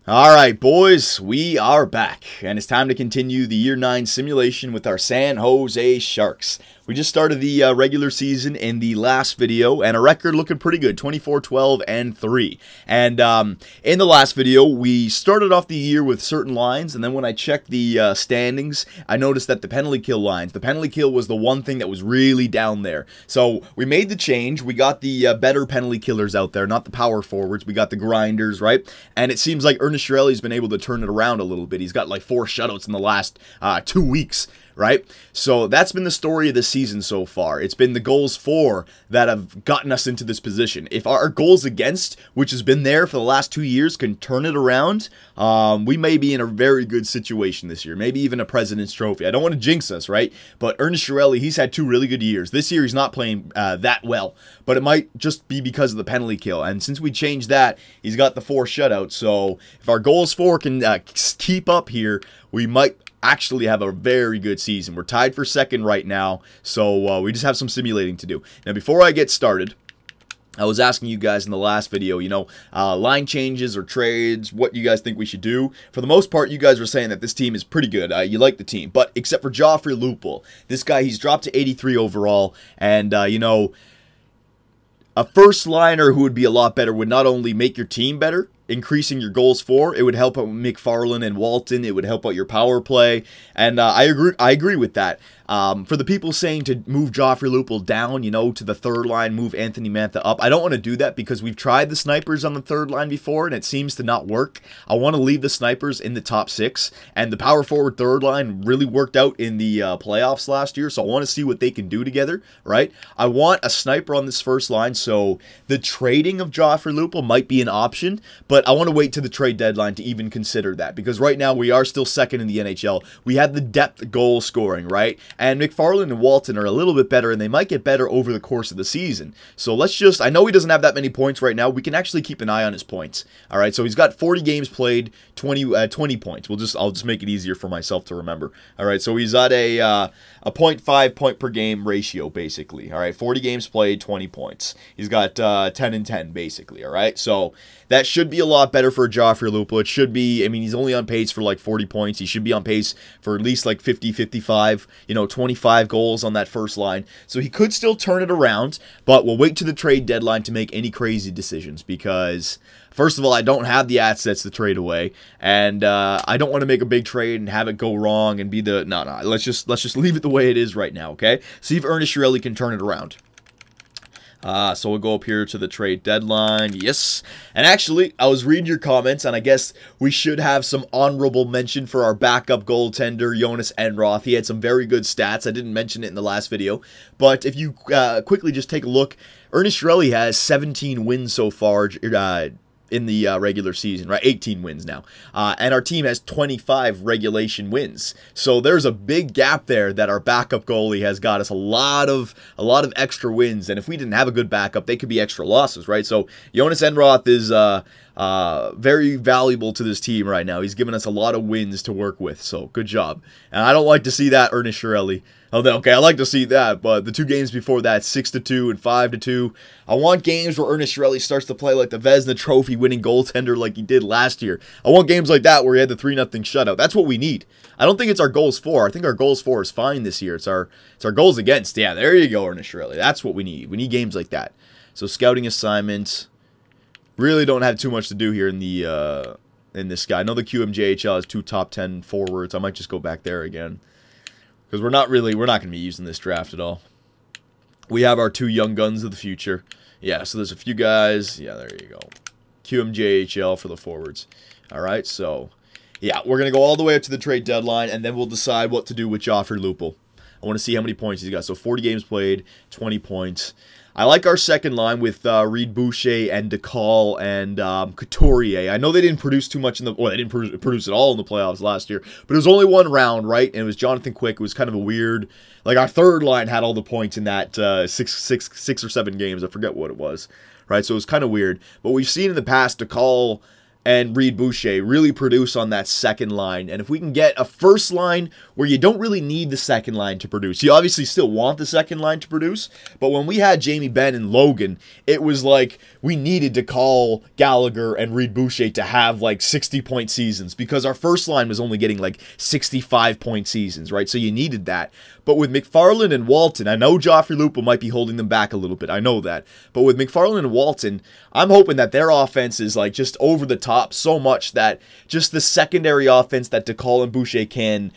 Alright boys, we are back, and it's time to continue the Year 9 simulation with our San Jose Sharks. We just started the regular season in the last video, and our record looking pretty good, 24-12-3. And in the last video, we started off the year with certain lines, and then when I checked the standings, I noticed that the penalty kill lines, the penalty kill was the one thing that was really down there. So we made the change, we got the better penalty killers out there, not the power forwards, we got the grinders, right? And it seems like Ernest Chiarelli's been able to turn it around a little bit. He's got like 4 shutouts in the last 2 weeks. Right? So that's been the story of the season so far. It's been the goals for that have gotten us into this position. If our goals against, which has been there for the last 2 years, can turn it around, we may be in a very good situation this year. Maybe even a President's Trophy. I don't want to jinx us, right? But Ernest Chiarelli, he's had 2 really good years. This year he's not playing that well, but it might just be because of the penalty kill. And since we changed that, he's got the 4 shutouts. So if our goals for can keep up here, we might actually have a very good season. We're tied for second right now, so we just have some simulating to do. Now, before I get started, I was asking you guys in the last video, you know, line changes or trades, what you guys think we should do. For the most part, you guys were saying that this team is pretty good. You like the team, but except for Joffrey Lupul. This guy, he's dropped to 83 overall, and, you know, a first liner who would be a lot better would not only make your team better, increasing your goals for, it would help out McFarland and Walton, it would help out your power play, and I agree with that. For the people saying to move Joffrey Lupul down, you know, to the third line, move Anthony Mantha up, I don't want to do that because we've tried the snipers on the third line before and it seems to not work. I want to leave the snipers in the top 6, and the power forward third line really worked out in the playoffs last year, so I want to see what they can do together, right? I want a sniper on this first line, so the trading of Joffrey Lupul might be an option, but I want to wait to the trade deadline to even consider that, because right now we are still second in the NHL. We have the depth goal scoring, right? And McFarland and Walton are a little bit better, and they might get better over the course of the season. So let's just, I know he doesn't have that many points right now. We can actually keep an eye on his points. All right, so he's got 40 games played, 20 points. I'll just make it easier for myself to remember. All right, so he's at a 0.5 point per game ratio, basically. All right, 40 games played, 20 points. He's got 10 and 10, basically. All right, so that should be a lot better for Joffrey Lupul. It should be, I mean, he's only on pace for like 40 points. He should be on pace for at least like 50, 55, you know, 25 goals on that first line. So he could still turn it around, but we'll wait to the trade deadline to make any crazy decisions because, first of all, I don't have the assets to trade away, and I don't want to make a big trade and have it go wrong and be the, no, let's just leave it the way it is right now, okay? See if Ernest Chiarelli can turn it around. So we'll go up here to the trade deadline. Yes. And actually, I was reading your comments, and I guess we should have some honorable mention for our backup goaltender, Jonas Enroth. He had some very good stats. I didn't mention it in the last video. But if you quickly just take a look, Ernest Chiarelli has 17 wins so far in the regular season, right? 18 wins now. And our team has 25 regulation wins. So there's a big gap there that our backup goalie has got us a lot of extra wins. And if we didn't have a good backup, they could be extra losses, right? So Jonas Enroth is very valuable to this team right now. He's given us a lot of wins to work with. So good job. And I don't like to see that, Ernest Chiarelli. Okay, I like to see that, but the 2 games before that, 6-2 and 5-2. I want games where Ernest Chiarelli starts to play like the Vezina Trophy winning goaltender like he did last year. I want games like that where he had the 3-0 shutout. That's what we need. I don't think it's our goals for. I think our goals for is fine this year. It's our goals against. Yeah, there you go, Ernest Chiarelli. That's what we need. We need games like that. So scouting assignments. Really don't have too much to do here in the in this guy. I know the QMJHL has 2 top 10 forwards. I might just go back there again. Because we're not going to be using this draft at all. We have our 2 young guns of the future. Yeah, so there's a few guys. Yeah, there you go. QMJHL for the forwards. All right, so yeah, we're going to go all the way up to the trade deadline, and then we'll decide what to do with Joffrey Lupul. I want to see how many points he's got. So 40 games played, 20 points. I like our second line with Reed Boucher and DeCall and Couturier. I know they didn't produce too much in the... Well, they didn't produce at all in the playoffs last year. But it was only 1 round, right? And it was Jonathan Quick. It was kind of a weird... Like, our third line had all the points in that 6 or 7 games. I forget what it was, right? So it was kind of weird. But we've seen in the past DeCall and Reed Boucher really produce on that second line. And if we can get a first line where you don't really need the second line to produce, you obviously still want the second line to produce, but when we had Jamie Benn and Logan, it was like we needed to call Gallagher and Reed Boucher to have like 60-point seasons because our first line was only getting like 65-point seasons, right? So you needed that. But with McFarland and Walton, I know Joffrey Lupul might be holding them back a little bit. I know that. But with McFarland and Walton, I'm hoping that their offense is like just over the top so much that just the secondary offense that DeCall and Boucher can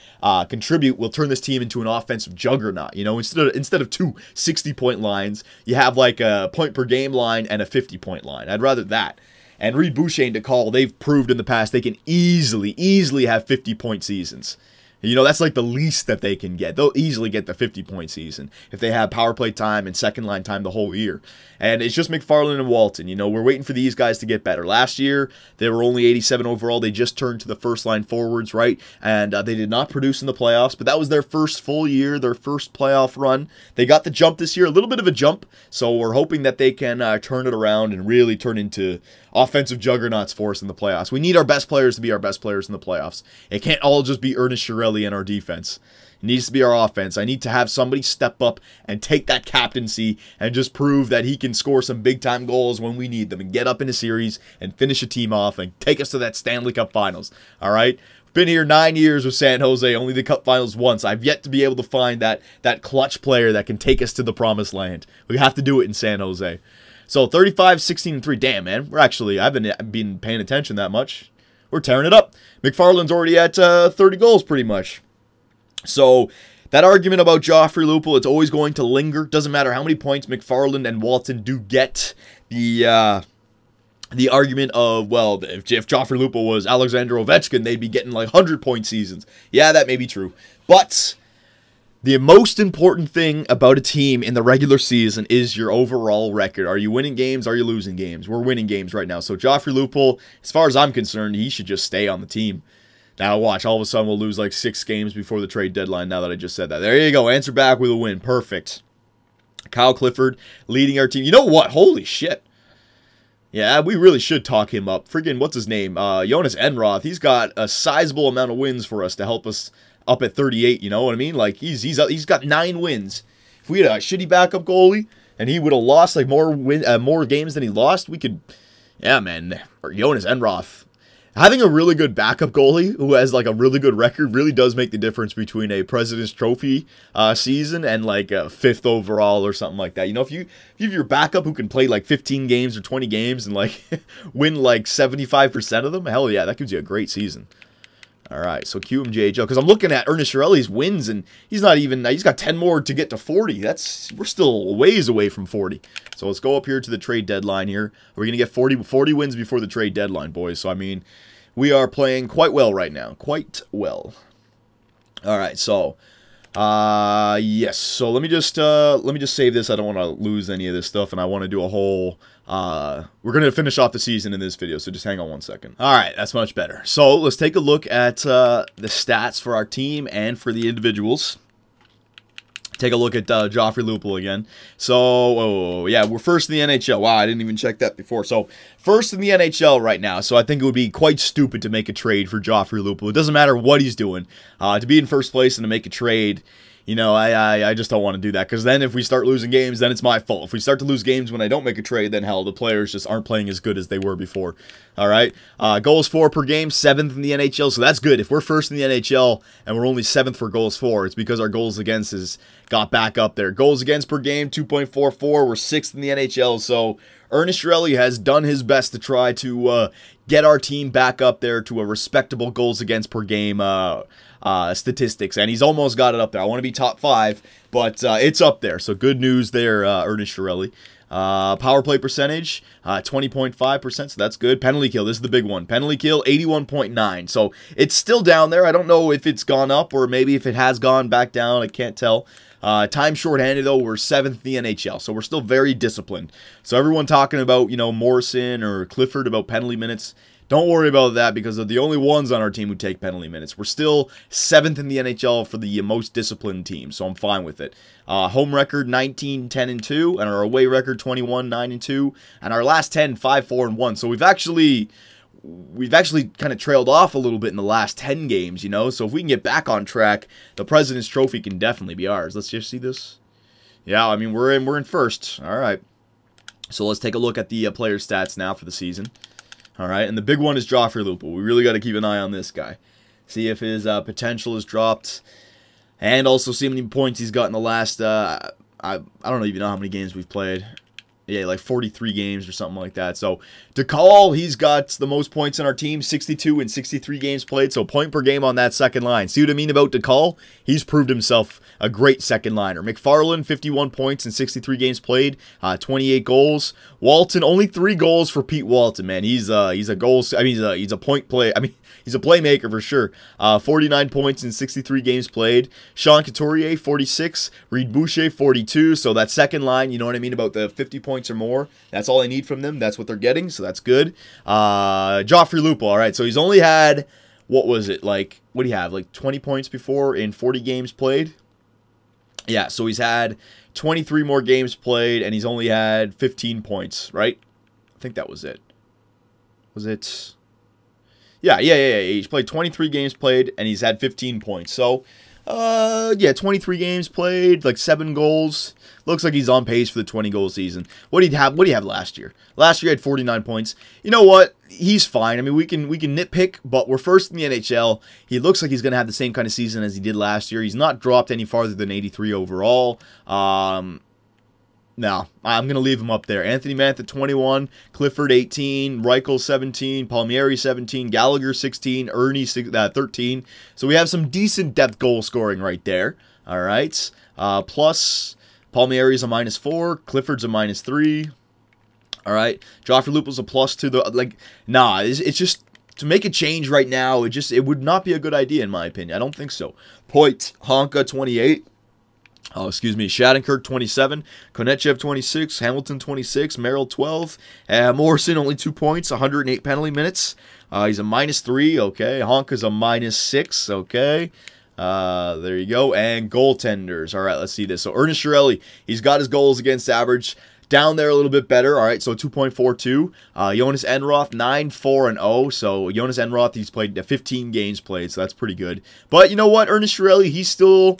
contribute will turn this team into an offensive juggernaut. You know, instead of two 60-point lines, you have like a point-per-game line and a 50-point line. I'd rather that. And Reed Boucher and DeCall, they've proved in the past they can easily have 50-point seasons. You know, that's like the least that they can get. They'll easily get the 50-point season if they have power play time and second line time the whole year. And it's just McFarland and Walton. You know, we're waiting for these guys to get better. Last year, they were only 87 overall. They just turned to the first line forwards, right? And they did not produce in the playoffs, but that was their first full year, their first playoff run. They got the jump this year, a little bit of a jump. So we're hoping that they can turn it around and really turn into offensive juggernauts for us in the playoffs. We need our best players to be our best players in the playoffs. It can't all just be Ernest Chiarelli and our defense. It needs to be our offense. I need to have somebody step up and take that captaincy and just prove that he can score some big-time goals when we need them and get up in a series and finish a team off and take us to that Stanley Cup Finals. All right? We've been here 9 years with San Jose, only the Cup Finals once. I've yet to be able to find that clutch player that can take us to the promised land. We have to do it in San Jose. So 35, 16, and 3. Damn, man. We're actually, I haven't been paying attention that much. We're tearing it up. McFarland's already at 30 goals pretty much. So that argument about Joffrey Lupul, it's always going to linger. Doesn't matter how many points McFarland and Walton do get. The argument of, well, if Joffrey Lupul was Alexander Ovechkin, they'd be getting like 100-point seasons. Yeah, that may be true. But the most important thing about a team in the regular season is your overall record. Are you winning games? Are you losing games? We're winning games right now. So Joffrey Lupul, as far as I'm concerned, he should just stay on the team. Now watch, all of a sudden we'll lose like 6 games before the trade deadline now that I just said that. There you go, answer back with a win. Perfect. Kyle Clifford leading our team. You know what? Holy shit. Yeah, we really should talk him up. Friggin', what's his name? Jonas Enroth. He's got a sizable amount of wins for us to help us up at 38, you know what I mean? Like, he's got 9 wins. If we had a shitty backup goalie and he would have lost like more games than he lost, we could, yeah, man. Or Jonas Enroth. Having a really good backup goalie who has like a really good record really does make the difference between a President's Trophy season and like a 5th overall or something like that. You know, if you have your backup who can play like 15 games or 20 games and like win like 75% of them, hell yeah, that gives you a great season. All right, so QMJHL, because I'm looking at Ernest Chiarelli's wins, and he's got 10 more to get to 40. We're still ways away from 40. So let's go up here to the trade deadline here. We're going to get 40 wins before the trade deadline, boys. So, I mean, we are playing quite well right now. Quite well. All right, so, yes. So let me just save this. I don't want to lose any of this stuff, and I want to do a whole, we're going to finish off the season in this video, so just hang on one second. All right, that's much better. So let's take a look at the stats for our team and for the individuals. Take a look at Joffrey Lupul again. So, yeah, we're first in the NHL. Wow, I didn't even check that before. So, first in the NHL right now. So, I think it would be quite stupid to make a trade for Joffrey Lupul. It doesn't matter what he's doing. To be in first place and to make a trade, you know, I just don't want to do that. Because then if we start losing games, then it's my fault. If we start to lose games when I don't make a trade, then hell, the players just aren't playing as good as they were before. All right? Goals for per game, 7th in the NHL. So that's good. If we're first in the NHL and we're only 7th for goals for, it's because our goals against has got back up there. Goals against per game, 2.44. We're 6th in the NHL. So Ernest Chiarelli has done his best to try to get our team back up there to a respectable goals against per game statistics, and he's almost got it up there. I want to be top 5, but it's up there, so good news there, Ernest Chiarelli. Power play percentage, 20.5%, so that's good. Penalty kill, this is the big one. Penalty kill, 81.9, so it's still down there. I don't know if it's gone up or maybe if it has gone back down. I can't tell. Time shorthanded, though, we're 7th in the NHL, so we're still very disciplined. So everyone talking about, you know, Morrison or Clifford about penalty minutes, don't worry about that because they're the only ones on our team who take penalty minutes. We're still 7th in the NHL for the most disciplined team, so I'm fine with it. Home record, 19, 10, and 2, and our away record, 21, 9, and 2, and our last 10, 5, 4, and 1. So we've actually we've actually kind of trailed off a little bit in the last 10 games, you know. So if we can get back on track, the President's Trophy can definitely be ours. Let's just see this. Yeah, I mean, we're in first. All right. So let's take a look at the player stats now for the season. All right, and the big one is Joffrey Lupul. We really got to keep an eye on this guy. See if his potential is dropped. And also see how many points he's got in the last, I don't even know how many games we've played. Yeah, like 43 games or something like that. So, DeCall, he's got the most points in our team, 62 in 63 games played. So, point per game on that second line. See what I mean about DeCall? He's proved himself a great second liner. McFarland, 51 points in 63 games played, 28 goals. Walton, only 3 goals for Pete Walton, man. He's a goal, I mean, he's a point play. I mean, he's a playmaker for sure. 49 points in 63 games played. Sean Couturier, 46. Reed Boucher, 42. So that second line, you know what I mean about the 50 points or more. That's all I need from them. That's what they're getting. So that's good. Joffrey Lupul. All right. So he's only had, what was it? Like, what do you have? Like 20 points before in 40 games played? Yeah. So he's had 23 more games played and he's only had 15 points, right? I think that was it. Was it? Yeah. He's played 23 games played, and he's had 15 points. So, yeah, 23 games played, like 7 goals. Looks like he's on pace for the 20-goal season. What did he have? What did he have last year? Last year he had 49 points. You know what? He's fine. I mean, we can nitpick, but we're first in the NHL. He looks like he's going to have the same kind of season as he did last year. He's not dropped any farther than 83 overall. No, I'm going to leave him up there. Anthony Mantha, 21. Clifford, 18. Reichel, 17. Palmieri, 17. Gallagher, 16. Ernie, 13. So we have some decent depth goal scoring right there. All right. Plus, Palmieri's a -4. Clifford's a -3. All right. Joffrey Lupul's a +2. It's just, to make a change right now, it would not be a good idea, in my opinion. I don't think so. Point, Honka, 28. Oh, excuse me, Shattenkirk, 27, Konechiev, 26, Hamilton, 26, Merrill, 12, Morrison, only 2 points, 108 penalty minutes. He's a -3, okay. Honka's a -6, okay. There you go. And goaltenders. All right, let's see this. So, Ernest Chiarelli, he's got his goals against average down there a little bit better. All right, so 2.42. Jonas Enroth, 9-4-0. So, Jonas Enroth, he's played 15 games played, so that's pretty good. But you know what? Ernest Chiarelli, he's still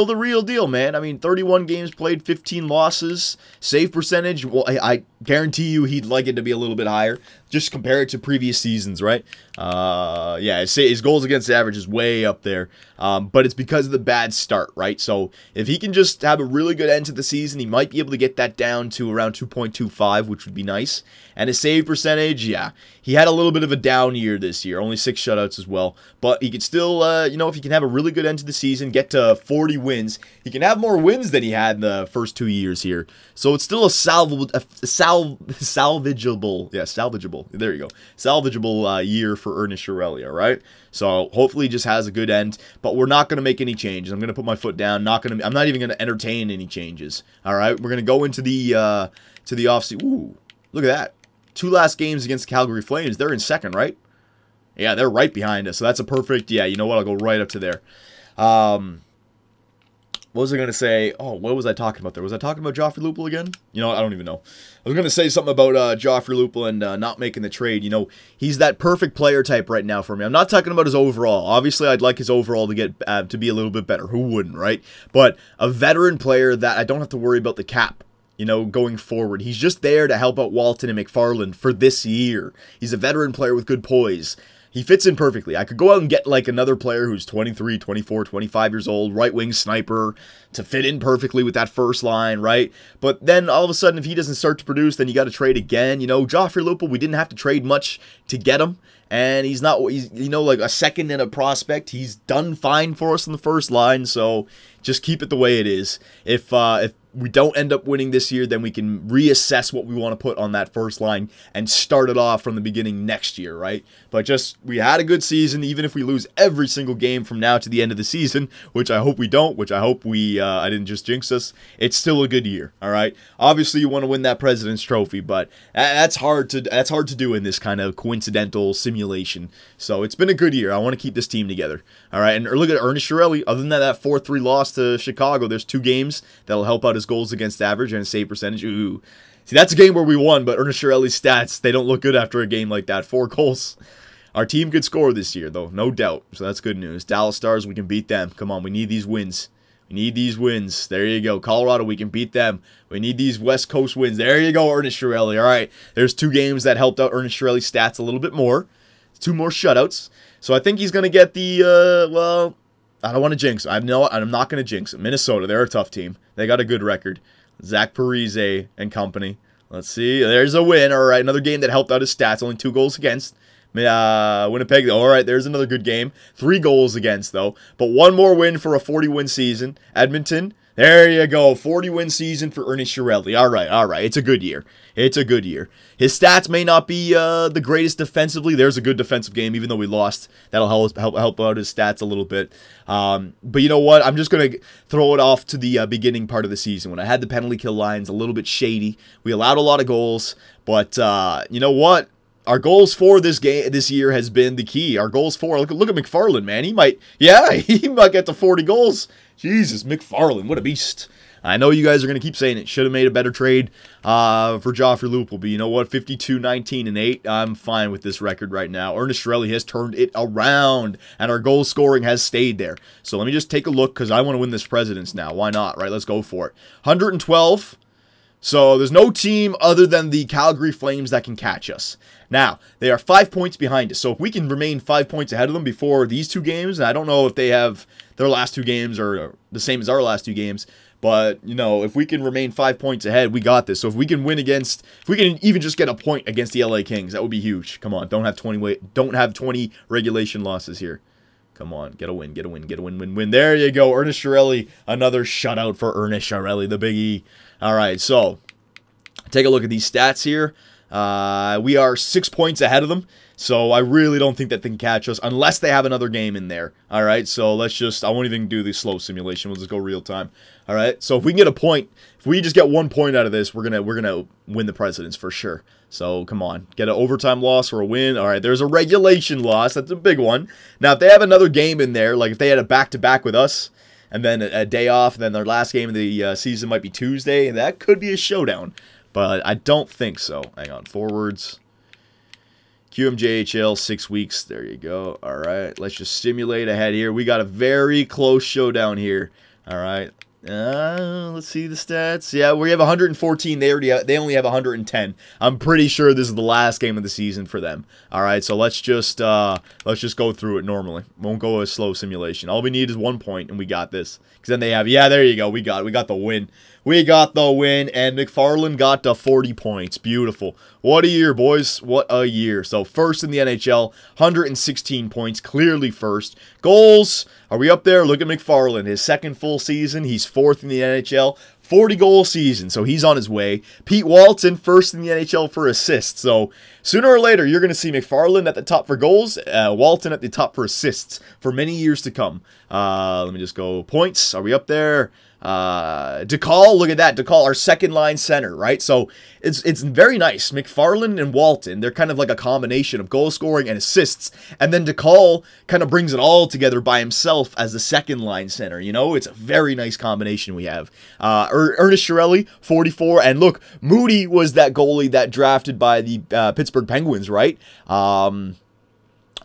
the real deal, man. I mean, 31 games played, 15 losses. Save percentage, well, I guarantee you he'd like it to be a little bit higher. Just compare it to previous seasons, right? Yeah, his goals against average is way up there. But it's because of the bad start, right? So if he can just have a really good end to the season, he might be able to get that down to around 2.25, which would be nice. And his save percentage, yeah, he had a little bit of a down year this year. Only 6 shutouts as well. But he could still, you know, if he can have a really good end to the season, get to 40 wins, he can have more wins than he had in the first 2 years here. So it's still a salvageable, yeah, salvageable. There you go. Salvageable year for Ernest Chiarelli, all right? So hopefully he just has a good end, but we're not going to make any changes. I'm going to put my foot down. I'm not even going to entertain any changes, all right? We're going to go into the offseason. Ooh, look at that. 2 last games against the Calgary Flames. They're in second, right? Yeah, they're right behind us. So that's a perfect, yeah, you know what? I'll go right up to there. What was I going to say? Oh, what was I talking about there? Was I talking about Joffrey Lupul again? You know, I don't even know. I was going to say something about Joffrey Lupul and not making the trade. You know, he's that perfect player type right now for me. I'm not talking about his overall. Obviously, I'd like his overall to get to be a little bit better. Who wouldn't, right? But a veteran player that I don't have to worry about the cap, you know, going forward. He's just there to help out Walton and McFarland for this year. He's a veteran player with good poise. He fits in perfectly. I could go out and get like another player who's 23, 24, 25 years old, right-wing sniper, to fit in perfectly with that first line, right? But then all of a sudden, if he doesn't start to produce, then you got to trade again. You know, Joffrey Lupul, we didn't have to trade much to get him. And he's you know, like a second in a prospect. He's done fine for us in the first line, so just keep it the way it is. If we don't end up winning this year, then we can reassess what we want to put on that first line and start it off from the beginning next year, right? But just, we had a good season, even if we lose every single game from now to the end of the season, which I hope we don't, which I hope I didn't just jinx us. It's still a good year, all right? Obviously, you want to win that President's Trophy, but that's hard to do in this kind of coincidental simulation. So it's been a good year. I want to keep this team together, all right? And look at Ernest Chiarelli. Other than that 4-3 loss lost to Chicago. There's 2 games that'll help out his goals against average and his save percentage. Ooh. See, that's a game where we won, but Ernest Chiarelli's stats, they don't look good after a game like that. 4 goals. Our team could score this year, though, no doubt. So that's good news. Dallas Stars, we can beat them. Come on, we need these wins. We need these wins. There you go. Colorado, we can beat them. We need these West Coast wins. There you go, Ernest Chiarelli. All right, there's 2 games that helped out Ernest Chiarelli's stats a little bit more. 2 more shutouts. So I think he's going to get the, well, I don't want to jinx him. I'm not going to jinx him. Minnesota, they're a tough team. They got a good record. Zach Parise and company. Let's see. There's a win. All right, another game that helped out his stats. Only 2 goals against. Winnipeg, all right, there's another good game. 3 goals against, though. But 1 more win for a 40-win season. Edmonton, there you go. 40-win season for Ernest Chiarelli. All right. It's a good year. It's a good year. His stats may not be the greatest defensively. There's a good defensive game, even though we lost. That'll help out his stats a little bit. But you know what? I'm just going to throw it off to the beginning part of the season when I had the penalty kill lines a little bit shady. We allowed a lot of goals. But you know what? Our goals for this year has been the key. Our goals for, look at McFarland, man. He might get to 40 goals. Jesus, McFarland, what a beast. I know you guys are going to keep saying it. Should have made a better trade for Joffrey Lupul. But you know what? 52, 19, and 8. I'm fine with this record right now. Ernest Chiarelli has turned it around, and our goal scoring has stayed there. So let me just take a look, because I want to win this Presidents now. Why not, right? Let's go for it. 112. So there's no team other than the Calgary Flames that can catch us. Now, they are 5 points behind us. So if we can remain 5 points ahead of them before these 2 games, and I don't know if they have their last 2 games are the same as our last 2 games, but, you know, if we can remain 5 points ahead, we got this. So if we can win against, if we can even just get a point against the LA Kings, that would be huge. Come on, don't have 20 regulation losses here. Come on, get a win, win. There you go, Ernest Chiarelli. Another shutout for Ernest Chiarelli, the Big E. All right, so take a look at these stats here. We are 6 points ahead of them, so I really don't think that they can catch us unless they have another game in there. All right, so let's just, I won't even do the slow simulation. We'll just go real time. All right, so if we can get a point, if we just get 1 point out of this, we're gonna win the Presidents for sure. So come on, get an overtime loss or a win. All right, there's a regulation loss. That's a big one. Now, if they have another game in there, like if they had a back-to-back with us, and then a day off, and then their last game of the season might be Tuesday, and that could be a showdown. But I don't think so. Hang on, forwards. QMJHL, 6 weeks. There you go. All right, let's just simulate ahead here. We got a very close showdown here. All right. Let's see the stats. Yeah, we have 114. They only have 110. I'm pretty sure this is the last game of the season for them. All right, so let's just go through it normally. Won't go a slow simulation. All we need is 1 point, and we got this. Because then they have, yeah, there you go. We got the win. We got the win, and McFarland got to 40 points. Beautiful. What a year, boys. What a year. So first in the NHL, 116 points, clearly first. Goals, are we up there? Look at McFarland. His second full season, he's 4th in the NHL. 40-goal season, so he's on his way. Pete Walton, first in the NHL for assists. So sooner or later, you're going to see McFarland at the top for goals, Walton at the top for assists for many years to come. Let me just go points. Are we up there? DeCall, look at that. DeCall, our second line center, right? So it's very nice. McFarland and Walton, they're kind of like a combination of goal scoring and assists. And then DeCall kind of brings it all together by himself as the second line center. You know, it's a very nice combination we have. Ernest Chiarelli, 44. And look, Moody was that goalie that drafted by the Pittsburgh Penguins, right?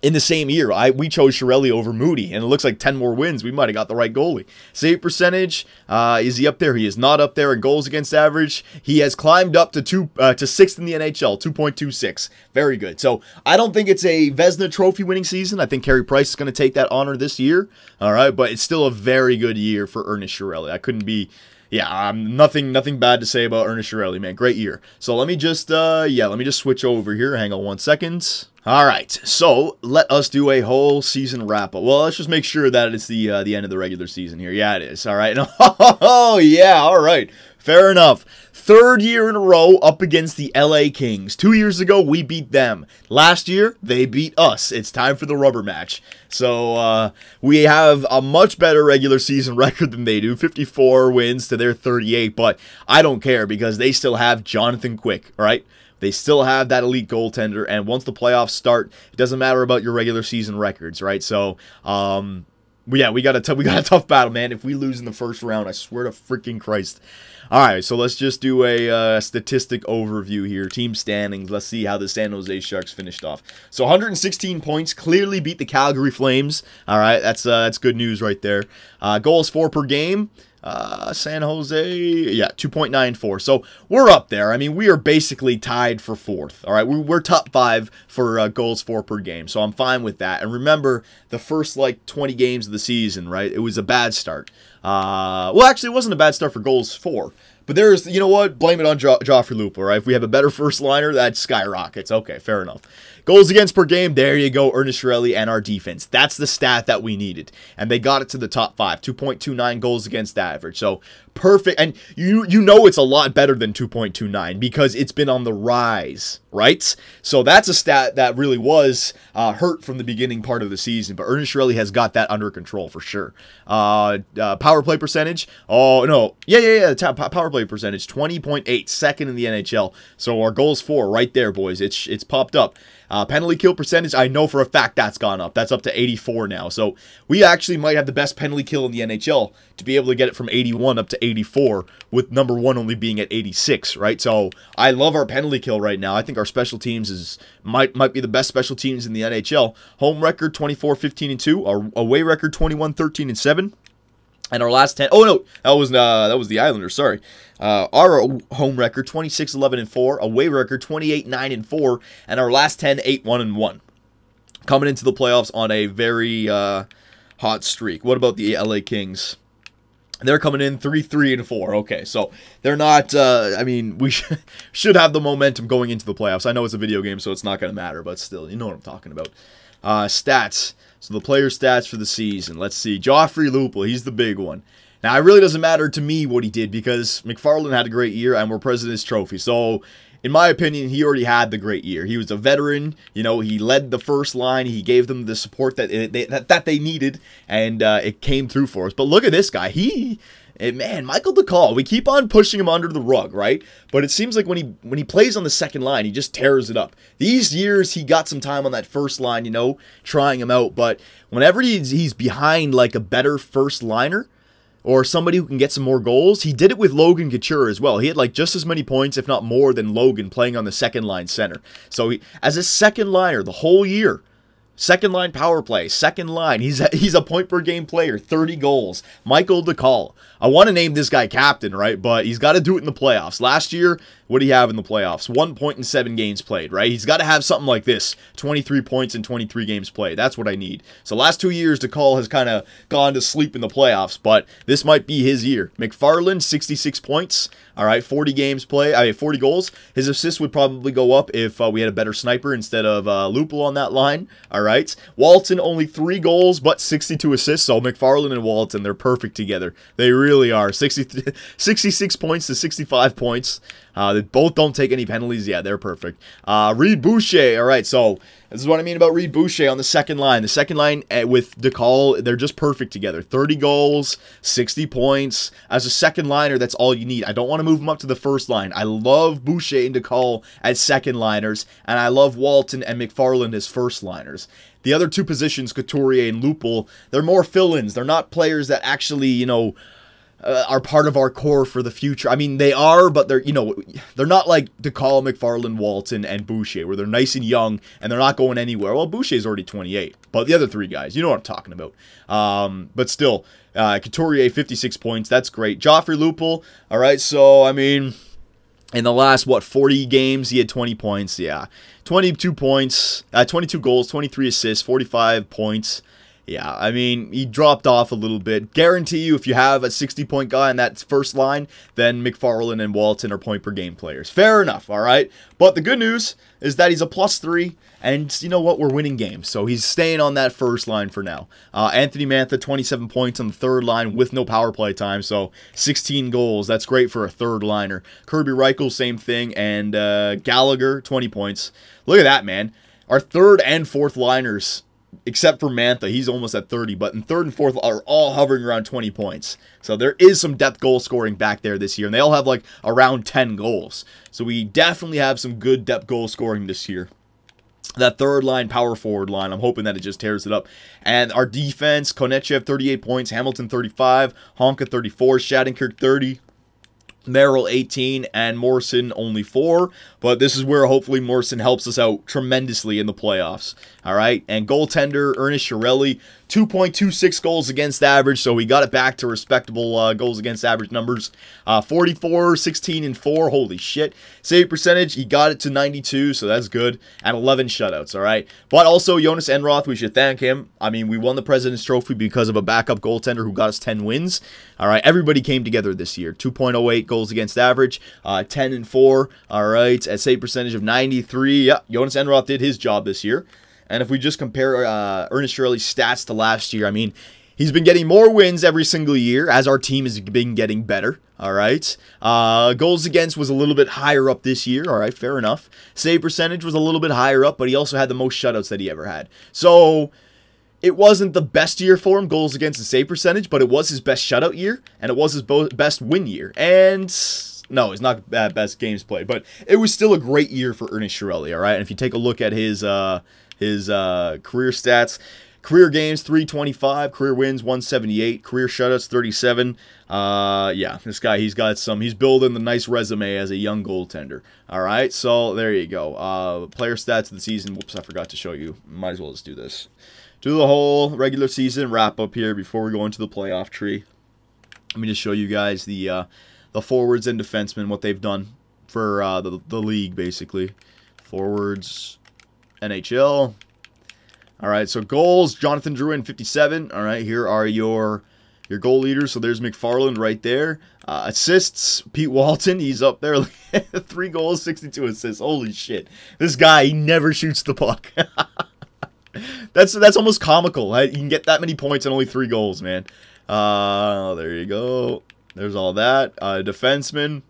In the same year, we chose Chiarelli over Moody, and it looks like 10 more wins. We might have got the right goalie. Save percentage, is he up there? He is not up there in goals against average. He has climbed up to 6th in the NHL, 2.26. Very good. So I don't think it's a Vezina Trophy winning season. I think Carey Price is going to take that honor this year. All right, but it's still a very good year for Ernest Chiarelli. I couldn't be... Yeah, nothing bad to say about Ernest Chiarelli, man. Great year. So let me just, let me just switch over here. Hang on 1 second. All right, so let us do a whole season wrap-up. Well, let's just make sure that it's the end of the regular season here. Yeah, it is. All right. Oh, yeah, all right. Fair enough. 3rd year in a row up against the LA Kings. 2 years ago, we beat them. Last year, they beat us. It's time for the rubber match. So, we have a much better regular season record than they do. 54 wins to their 38, but I don't care because they still have Jonathan Quick, right? They still have that elite goaltender, and once the playoffs start, it doesn't matter about your regular season records, right? So, Yeah, we got a tough battle, man. If we lose in the first round, I swear to freaking Christ. All right, so let's just do a statistic overview here. Team standings. Let's see how the San Jose Sharks finished off. So 116 points, clearly beat the Calgary Flames. All right, that's good news right there. Goals for per game. San Jose, yeah, 2.94. So we're up there. I mean, we are basically tied for 4th. All right, we're top 5 for goals for per game. So I'm fine with that. And remember, the first like 20 games of the season, right? It was a bad start. Well, actually, it wasn't a bad start for goals for. But there's, you know what? Blame it on Joffrey Lupul, right? If we have a better first liner, that skyrockets. Okay, fair enough. Goals against per game, there you go, Ernest Shirelli and our defense. That's the stat that we needed. And they got it to the top 5, 2.29 goals against average. So, perfect. And you know it's a lot better than 2.29 because it's been on the rise, right? So, that's a stat that really was hurt from the beginning part of the season. But Ernest Shirelli has got that under control for sure. Power play percentage, oh, no. Yeah, power play percentage, 20.8, second in the NHL. So, our goals for right there, boys. It's popped up. Penalty kill percentage, I know for a fact that's gone up. That's up to 84 now. So we actually might have the best penalty kill in the NHL to be able to get it from 81 up to 84 with number 1 only being at 86, right? So I love our penalty kill right now. I think our special teams might be the best special teams in the NHL. Home record 24-15-2, our away record 21-13-7. And our last 10, oh no, that was the Islanders, sorry. Our home record, 26-11-4, away record, 28-9-4, and our last 10, 8-1-1. Coming into the playoffs on a very hot streak. What about the LA Kings? They're coming in 3-3-4. Okay, so they're not, I mean, we should have the momentum going into the playoffs. I know it's a video game, so it's not going to matter, but still, you know what I'm talking about. Stats. So the player stats for the season. Let's see. Joffrey Lupul, he's the big one. Now, it really doesn't matter to me what he did because McFarland had a great year and we're President's Trophy. So, in my opinion, he already had the great year. He was a veteran. You know, he led the first line. He gave them the support that they needed, and it came through for us. But look at this guy. Man, Michael DeCall, we keep on pushing him under the rug, right? But it seems like when he plays on the second line, he just tears it up. These years, he got some time on that first line, you know, trying him out. But whenever he's behind, like, a better first liner or somebody who can get some more goals, he did it with Logan Couture as well. He had, like, just as many points, if not more, than Logan playing on the second line center. So, as a second liner the whole year, second line power play, second line. He's a point per game player, 30 goals. Michael DeCall. I want to name this guy captain, right? But he's got to do it in the playoffs. Last year, what did he have in the playoffs? 1 point in 7 games played, right? He's got to have something like this. 23 points in 23 games played. That's what I need. So last 2 years, DeCall has kind of gone to sleep in the playoffs, but this might be his year. McFarland, 66 points. All right, 40 games play. 40 goals. His assists would probably go up if we had a better sniper instead of Lupul on that line. All right. Walton, only 3 goals, but 62 assists. So McFarland and Walton, they're perfect together. They really are. 66 points to 65 points. They both don't take any penalties. Yeah, they're perfect. Reed Boucher. All right, so this is what I mean about Reed Boucher on the second line. The second line with DeCall, they're just perfect together. 30 goals, 60 points. As a second liner, that's all you need. I don't want to move him up to the first line. I love Boucher and DeCall as second liners, and I love Walton and McFarland as first liners. The other 2 positions, Couturier and Lupul, they're more fill-ins. They're not players that actually, you know, are part of our core for the future. I mean, they are, but they're, you know, they're not like DeCall, McFarland, Walton, and Boucher, where they're nice and young, and they're not going anywhere. Well, Boucher's already 28, but the other 3 guys, you know what I'm talking about. But still, Couturier, 56 points, that's great. Joffrey Lupul, all right, so, I mean, in the last, 40 games, he had 20 points, yeah. 22 points, 22 goals, 23 assists, 45 points. Yeah, I mean, he dropped off a little bit. Guarantee you, if you have a 60-point guy in that first line, then McFarland and Walton are point-per-game players. Fair enough, all right? But the good news is that he's a +3, and you know what? We're winning games, so he's staying on that first line for now. Anthony Mantha, 27 points on the third line with no power play time, so 16 goals. That's great for a third liner. Kirby Reichel, same thing, and Gallagher, 20 points. Look at that, man. Our third and fourth liners, except for Mantha, he's almost at 30, but in third and fourth are all hovering around 20 points. So there is some depth goal scoring back there this year, and they all have like around 10 goals. So we definitely have some good depth goal scoring this year. that third line, power forward line, I'm hoping that it just tears it up. And our defense, Konechev 38 points, Hamilton 35, Honka 34, Shattenkirk 30, Merrill 18, and Morrison only 4. But this is where hopefully Morrison helps us out tremendously in the playoffs. All right, and goaltender Ernest Shirelli, 2.26 goals against average, so he got it back to respectable goals against average numbers. 44, 16, and 4, holy shit. Save percentage, he got it to 92, so that's good, and 11 shutouts, all right? But also, Jonas Enroth, we should thank him. I mean, we won the President's Trophy because of a backup goaltender who got us 10 wins. All right, everybody came together this year. 2.08 goals against average, 10 and 4, all right, a save percentage of 93. Yeah, Jonas Enroth did his job this year. And if we just compare Ernest Shirley's stats to last year, I mean, he's been getting more wins every single year as our team has been getting better, all right? Goals against was a little bit higher up this year, all right, fair enough. Save percentage was a little bit higher up, but he also had the most shutouts that he ever had. So it wasn't the best year for him, goals against and save percentage, but it was his best shutout year, and it was his best win year. And no, it's not best games played, but it was still a great year for Ernest Shirelli, all right? And if you take a look at his career stats, career games 325, career wins 178, career shutouts 37. Yeah, this guy, he's building the nice resume as a young goaltender. All right, so there you go. Player stats of the season. Whoops, I forgot to show you. Might as well just do this. Do the whole regular season wrap up here before we go into the playoff tree. Let me just show you guys the forwards and defensemen, what they've done for the league, basically. Forwards, NHL. All right, so goals, Jonathan Drouin, 57. All right, here are your goal leaders. So there's McFarland right there. Assists, Pete Walton, he's up there. 3 goals, 62 assists. Holy shit. This guy, he never shoots the puck. That's almost comical. Right? You can get that many points and only 3 goals, man. There you go. There's all that. Defenseman.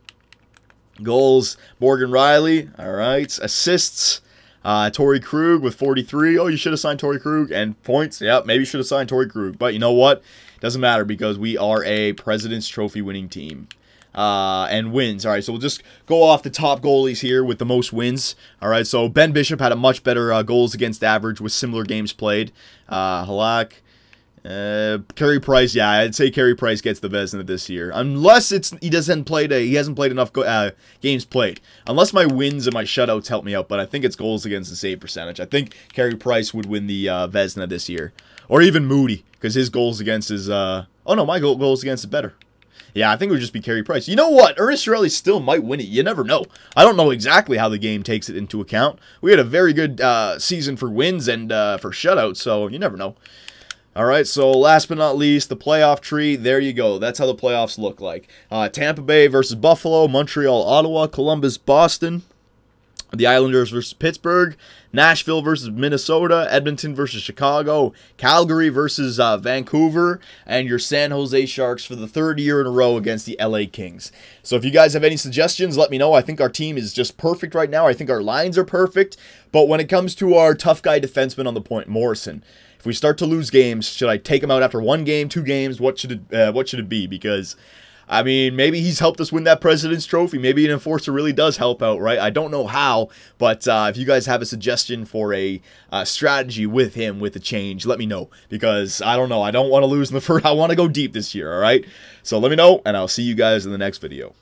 Goals, Morgan Riley. All right. Assists, Torrey Krug with 43. Oh, you should have signed Torrey Krug. And points, yeah, maybe you should have signed Torrey Krug. But you know what? Doesn't matter because we are a President's Trophy winning team. And wins. All right, so we'll just go off the top goalies here with the most wins. All right, so Ben Bishop had a much better goals against average with similar games played. Halak. Carey Price, yeah, I'd say Carey Price gets the Vezina this year, unless he hasn't played enough games played. Unless my wins and my shutouts help me out, but I think it's goals against the save percentage. I think Carey Price would win the Vezina this year, or even Moody, because his goals against is oh no, my goals against is better. Yeah, I think it would just be Carey Price. You know what? Ernest Shirelli still might win it. You never know. I don't know exactly how the game takes it into account. We had a very good season for wins and for shutouts, so you never know. All right, so last but not least, the playoff tree. There you go. That's how the playoffs look like. Tampa Bay versus Buffalo, Montreal, Ottawa, Columbus, Boston, the Islanders versus Pittsburgh, Nashville versus Minnesota, Edmonton versus Chicago, Calgary versus Vancouver, and your San Jose Sharks for the 3rd year in a row against the LA Kings. So if you guys have any suggestions, let me know. I think our team is just perfect right now. I think our lines are perfect. But when it comes to our tough guy defenseman on the point, Morrison, if we start to lose games, should I take him out after 1 game, 2 games? What should it be? Because, I mean, maybe he's helped us win that President's Trophy. Maybe an enforcer really does help out, right? I don't know how, but if you guys have a suggestion for a strategy with him, with a change, let me know. Because, I don't know, I don't want to lose in the first. I want to go deep this year, all right? So let me know, and I'll see you guys in the next video.